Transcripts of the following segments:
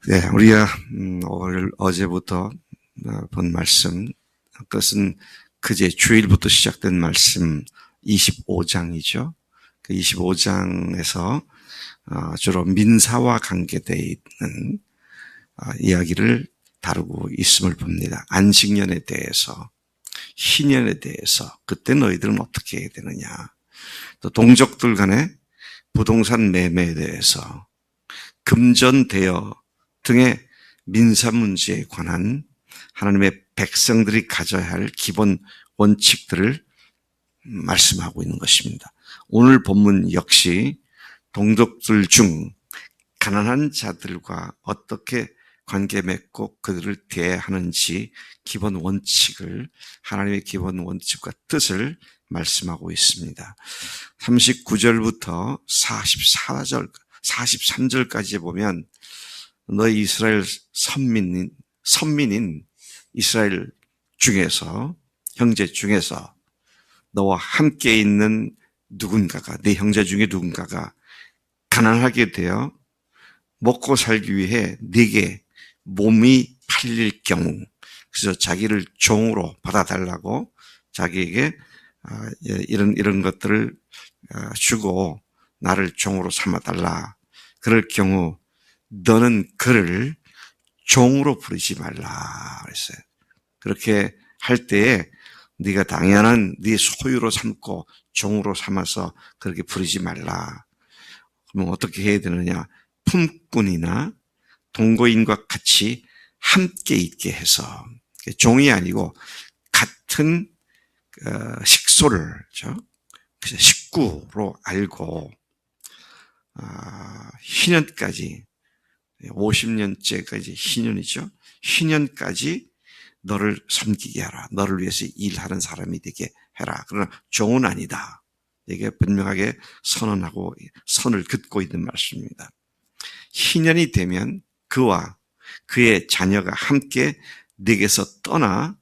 네, 우리가 어제부터 본 말씀, 그것은 그제 주일부터 시작된 말씀 25장이죠. 그 25장에서 주로 민사와 관계되어 있는 이야기를 다루고 있음을 봅니다. 안식년에 대해서, 희년에 대해서, 그때 너희들은 어떻게 해야 되느냐. 또 동족들 간의 부동산 매매에 대해서, 금전대여 등의 민사 문제에 관한 하나님의 백성들이 가져야 할 기본 원칙들을 말씀하고 있는 것입니다. 오늘 본문 역시 동족들 중 가난한 자들과 어떻게 관계 맺고 그들을 대하는지 기본 원칙을, 하나님의 기본 원칙과 뜻을 말씀하고 있습니다. 39절부터 43절까지 보면 너희 이스라엘 선민인 이스라엘 중에서, 형제 중에서 너와 함께 있는 누군가가, 네 형제 중에 누군가가 가난하게 되어 먹고 살기 위해 네게 몸이 팔릴 경우, 그래서 자기를 종으로 받아달라고 자기에게 이런 것들을 주고 나를 종으로 삼아달라. 그럴 경우 너는 그를 종으로 부르지 말라 그랬어요. 그렇게 할 때에 네가 당연한 네 소유로 삼고 종으로 삼아서 그렇게 부르지 말라. 그러면 어떻게 해야 되느냐? 품꾼이나 동거인과 같이 함께 있게 해서, 종이 아니고 같은 식소를 식구로 알고 희년까지, 50년째까지 희년이죠. 희년까지 너를 섬기게 하라. 너를 위해서 일하는 사람이 되게 해라. 그러나 종은 아니다. 이게 분명하게 선언하고 선을 긋고 있는 말씀입니다. 희년이 되면 그와 그의 자녀가 함께 네게서 떠나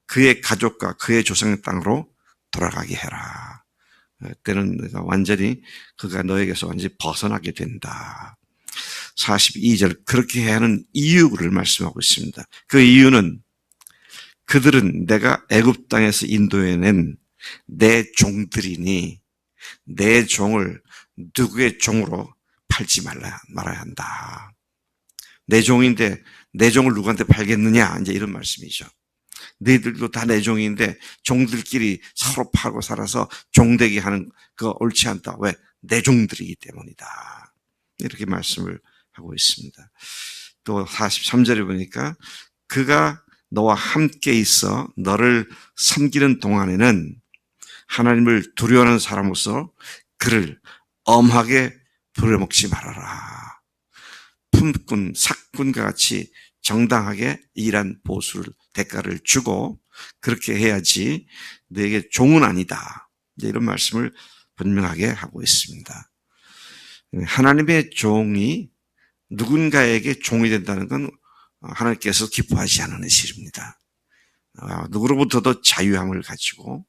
그의 가족과 그의 조상의 땅으로 돌아가게 해라. 그때는 완전히 그가 너에게서 완전히 벗어나게 된다. 42절, 그렇게 해야 하는 이유를 말씀하고 있습니다. 그 이유는 그들은 내가 애굽 땅에서 인도해낸 내 종들이니 내 종을 누구의 종으로 팔지 말아야 한다. 내 종인데 내 종을 누구한테 팔겠느냐, 이제 이런 말씀이죠. 너희들도 다 내 종인데 종들끼리 서로 팔고 살아서 종되게 하는 그거 옳지 않다. 왜? 내 종들이기 때문이다. 이렇게 말씀을 하고 있습니다. 또 43절에 보니까 그가 너와 함께 있어 너를 섬기는 동안에는 하나님을 두려워하는 사람으로서 그를 엄하게 부려먹지 말아라. 품꾼, 삭군과 같이 정당하게 일한 보수를, 대가를 주고 그렇게 해야지 너에게 종은 아니다. 이런 말씀을 분명하게 하고 있습니다. 하나님의 종이 누군가에게 종이 된다는 건 하나님께서 기뻐하지 않는 일입니다. 누구로부터도 자유함을 가지고,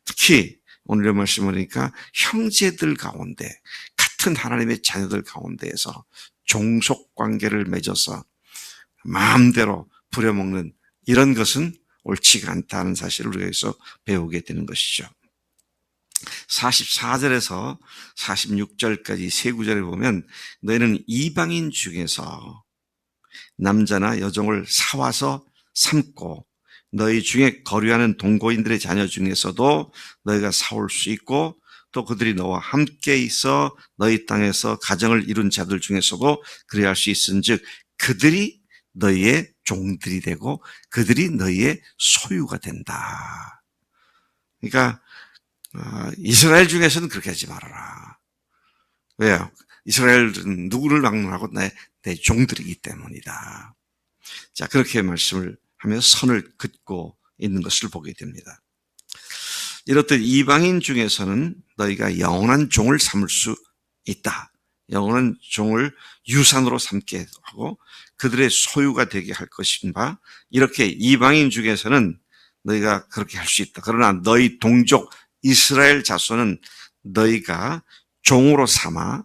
특히 오늘의 말씀을 보니까 형제들 가운데, 같은 하나님의 자녀들 가운데에서 종속 관계를 맺어서 마음대로 부려먹는 이런 것은 옳지가 않다는 사실을 우리가 여기서 배우게 되는 것이죠. 44절에서 46절까지 세 구절을 보면 너희는 이방인 중에서 남자나 여종을 사와서 삼고 너희 중에 거류하는 동거인들의 자녀 중에서도 너희가 사올 수 있고 또 그들이 너와 함께 있어 너희 땅에서 가정을 이룬 자들 중에서도 그래야 할 수 있은즉 그들이 너희의 종들이 되고 그들이 너희의 소유가 된다. 그러니까 이스라엘 중에서는 그렇게 하지 말아라. 왜요? 이스라엘은 누구를 막론하고 내 종들이기 때문이다. 자, 그렇게 말씀을 하며 선을 긋고 있는 것을 보게 됩니다. 이렇듯 이방인 중에서는 너희가 영원한 종을 삼을 수 있다. 영원한 종을 유산으로 삼게 하고 그들의 소유가 되게 할 것인가, 이렇게 이방인 중에서는 너희가 그렇게 할 수 있다. 그러나 너희 동족 이스라엘 자손은 너희가 종으로 삼아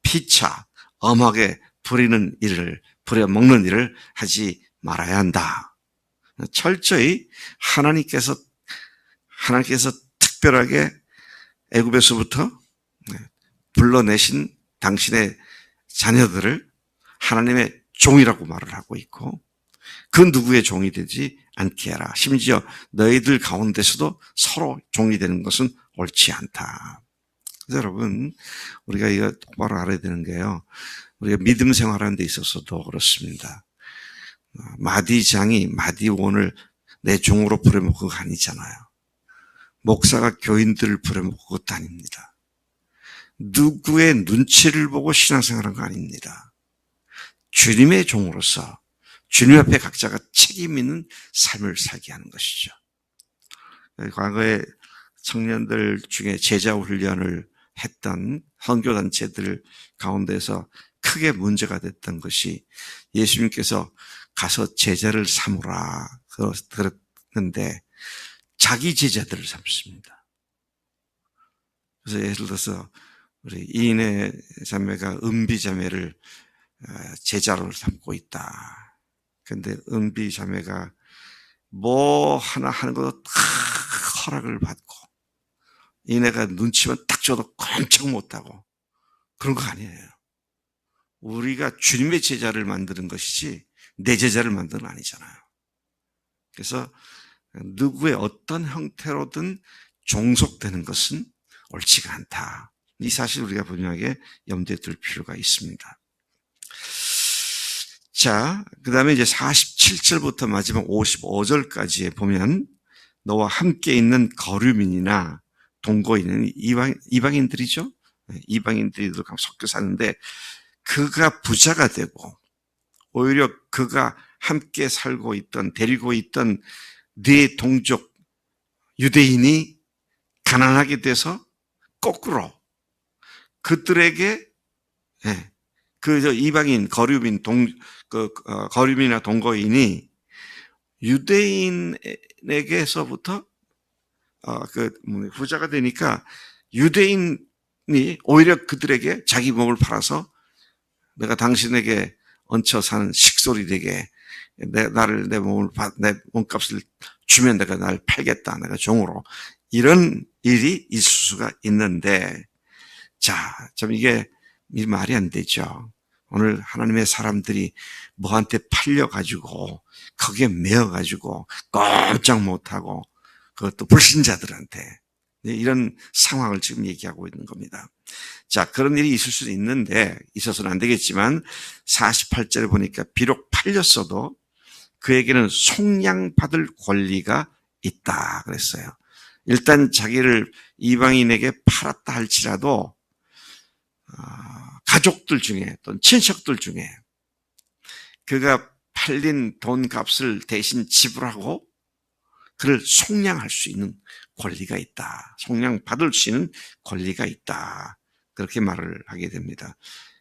피차 엄하게 부리는 일을 부려먹는 일을 하지 말아야 한다. 철저히 하나님께서 특별하게 애굽에서부터 불러내신 당신의 자녀들을 하나님의 종이라고 말을 하고 있고, 그 누구의 종이 되지 않게 하라. 심지어 너희들 가운데서도 서로 종이 되는 것은 옳지 않다. 그래서 여러분, 우리가 이거 똑바로 알아야 되는 게요, 우리가 믿음 생활하는 데 있어서도 그렇습니다. 마디장이 마디원을 내 종으로 부려먹고 그거 아니잖아요. 목사가 교인들을 부려먹고 그것도 아닙니다. 누구의 눈치를 보고 신앙생활한 거 아닙니다. 주님의 종으로서 주님 앞에 각자가 책임 있는 삶을 살게 하는 것이죠. 과거에 청년들 중에 제자 훈련을 했던 선교단체들 가운데서 크게 문제가 됐던 것이, 예수님께서 가서 제자를 삼으라 그랬는데 자기 제자들을 삼습니다. 그래서 예를 들어서 우리 이인의 자매가 은비 자매를 제자로 삼고 있다. 그런데 은비 자매가 뭐 하나 하는 것도 다 허락을 받고, 이내가 눈치만 딱 줘도 꼼짝 못하고, 그런 거 아니에요. 우리가 주님의 제자를 만드는 것이지 내 제자를 만드는 건 아니잖아요. 그래서 누구의 어떤 형태로든 종속되는 것은 옳지가 않다. 이 사실 우리가 분명하게 염두에 둘 필요가 있습니다. 자, 그 다음에 이제 47절부터 마지막 55절까지에 보면, 너와 함께 있는 거류민이나 동거인은 이방인들이죠. 이방인들도 섞여 사는데, 그가 부자가 되고 오히려 그가 함께 살고 있던, 데리고 있던 네 동족 유대인이 가난하게 돼서 거꾸로 그들에게, 그 이방인 거류민 거류민이나 동거인이 유대인에게서부터 부자가 되니까 유대인이 오히려 그들에게 자기 몸을 팔아서, 내가 당신에게 얹혀 사는 식솔이 되게 내 몸값을 주면 내가 날 팔겠다, 내가 종으로, 이런 일이 있을 수가 있는데, 자, 좀 이게 말이 안 되죠. 오늘 하나님의 사람들이 뭐한테 팔려가지고 거기에 매여가지고 꼼짝 못하고, 그것도 불신자들한테, 이런 상황을 지금 얘기하고 있는 겁니다. 자, 그런 일이 있을 수도 있는데, 있어서는 안 되겠지만 48절에 보니까 비록 팔렸어도 그에게는 속량받을 권리가 있다 그랬어요. 일단 자기를 이방인에게 팔았다 할지라도 가족들 중에 또는 친척들 중에 그가 팔린 돈값을 대신 지불하고 그를 속량할 수 있는 권리가 있다. 속량받을 수 있는 권리가 있다. 그렇게 말을 하게 됩니다.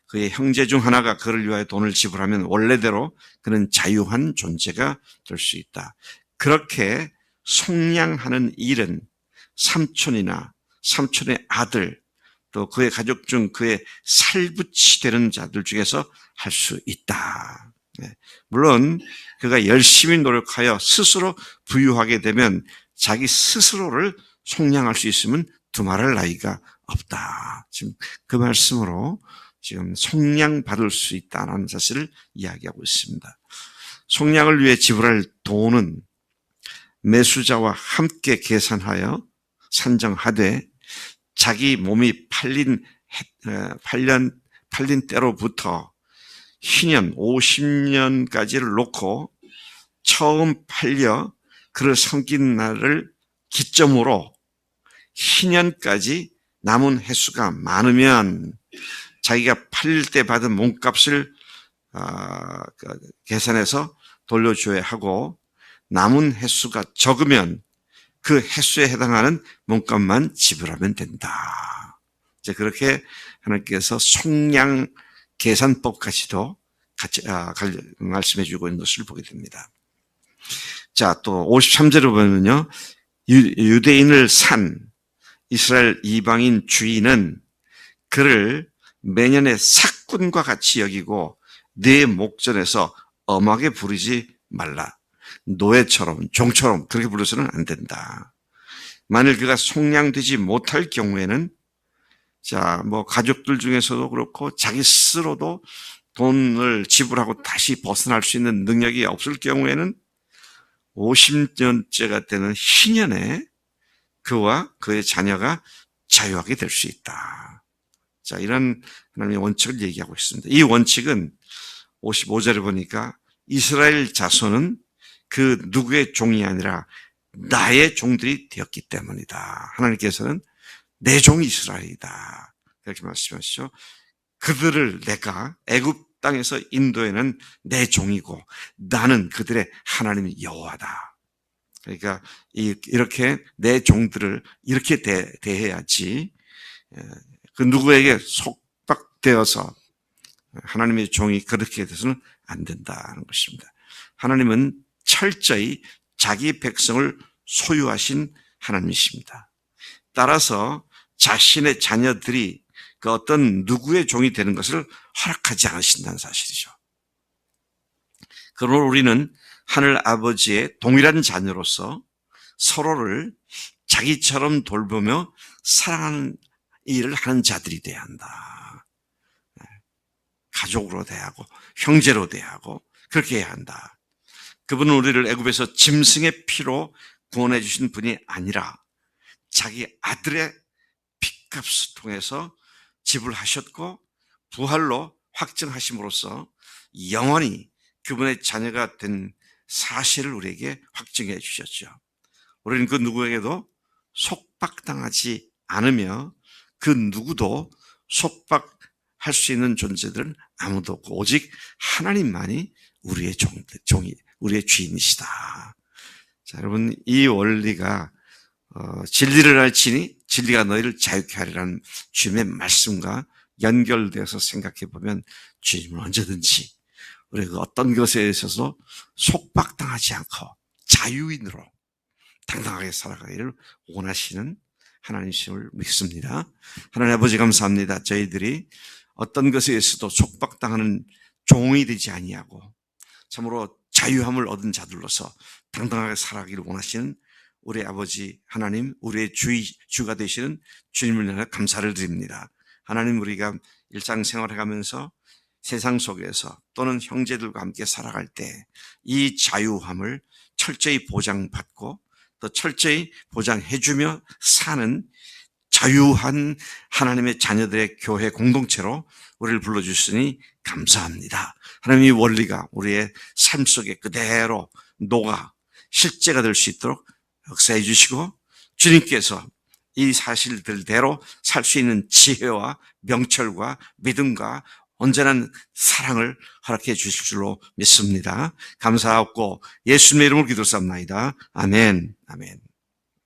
그의 형제 중 하나가 그를 위하여 돈을 지불하면 원래대로 그는 자유한 존재가 될 수 있다. 그렇게 속량하는 일은 삼촌이나 삼촌의 아들, 또 그의 가족 중 그의 살붙이 되는 자들 중에서 할 수 있다. 물론 그가 열심히 노력하여 스스로 부유하게 되면 자기 스스로를 속량할 수 있으면 두말할 나위가 없다. 지금 그 말씀으로 지금 속량받을 수 있다는 사실을 이야기하고 있습니다. 속량을 위해 지불할 돈은 매수자와 함께 계산하여 산정하되, 자기 몸이 팔린 때로부터 희년 50년까지를 놓고 처음 팔려 그를 섬긴 날을 기점으로 희년까지 남은 횟수가 많으면 자기가 팔릴 때 받은 몸값을 계산해서 돌려줘야 하고, 남은 횟수가 적으면 그 횟수에 해당하는 몸값만 지불하면 된다. 이제 그렇게 하나님께서 속량 계산법까지도 같이 말씀해 주고 있는 것을 보게 됩니다. 자, 또 53절을 보면요, 유대인을 산 이스라엘 이방인 주인은 그를 매년의 삭군과 같이 여기고 네 목전에서 엄하게 부르지 말라. 노예처럼 종처럼 그렇게 불러서는 안 된다. 만일 그가 속량되지 못할 경우에는 가족들 중에서도 그렇고 자기 스스로도 돈을 지불하고 다시 벗어날 수 있는 능력이 없을 경우에는 50년째가 되는 희년에 그와 그의 자녀가 자유하게 될 수 있다. 이런 하나님의 원칙을 얘기하고 있습니다. 이 원칙은 55절에 보니까 이스라엘 자손은 그 누구의 종이 아니라 나의 종들이 되었기 때문이다. 하나님께서는 내 종이 이스라엘이다. 이렇게 말씀하시죠. 그들을 내가 애굽 땅에서 인도에는 내 종이고 나는 그들의 하나님 여호와다. 그러니까 이렇게 내 종들을 이렇게 대해야지 그 누구에게 속박되어서 하나님의 종이 그렇게 돼서는 안 된다는 것입니다. 하나님은 철저히 자기 백성을 소유하신 하나님이십니다. 따라서 자신의 자녀들이 그 어떤 누구의 종이 되는 것을 허락하지 않으신다는 사실이죠. 그러므로 우리는 하늘 아버지의 동일한 자녀로서 서로를 자기처럼 돌보며 사랑하는 일을 하는 자들이 돼야 한다. 가족으로 대하고 형제로 대하고 그렇게 해야 한다. 그분은 우리를 애굽에서 짐승의 피로 구원해 주신 분이 아니라 자기 아들의 피값을 통해서 지불하셨고 부활로 확증하심으로써 영원히 그분의 자녀가 된 사실을 우리에게 확증해 주셨죠. 우리는 그 누구에게도 속박당하지 않으며 그 누구도 속박할 수 있는 존재들은 아무도 없고 오직 하나님만이 우리의 종이 우리의 주인이시다. 여러분, 이 원리가 진리를 알지니 진리가 너희를 자유케 하리라는 주님의 말씀과 연결되어서 생각해 보면 주님은 언제든지 우리가 어떤 것에 있어서 속박당하지 않고 자유인으로 당당하게 살아가기를 원하시는 하나님이심을 믿습니다. 하나님 아버지 감사합니다. 저희들이 어떤 것에 있어도 속박당하는 종이 되지 아니하고 참으로 자유함을 얻은 자들로서 당당하게 살아가기를 원하시는 우리 아버지 하나님, 우리의 주가 되시는 주님을 향해 감사를 드립니다. 하나님, 우리가 일상생활해가면서 세상 속에서 또는 형제들과 함께 살아갈 때 이 자유함을 철저히 보장받고 또 철저히 보장해주며 사는 자유한 하나님의 자녀들의 교회 공동체로 우리를 불러주시니 감사합니다. 하나님의 원리가 우리의 삶 속에 그대로 녹아 실제가 될 수 있도록 역사해 주시고 주님께서 이 사실들대로 살 수 있는 지혜와 명철과 믿음과 온전한 사랑을 허락해 주실 줄로 믿습니다. 감사하고 예수님의 이름으로 기도합나이다. 아멘. 아멘.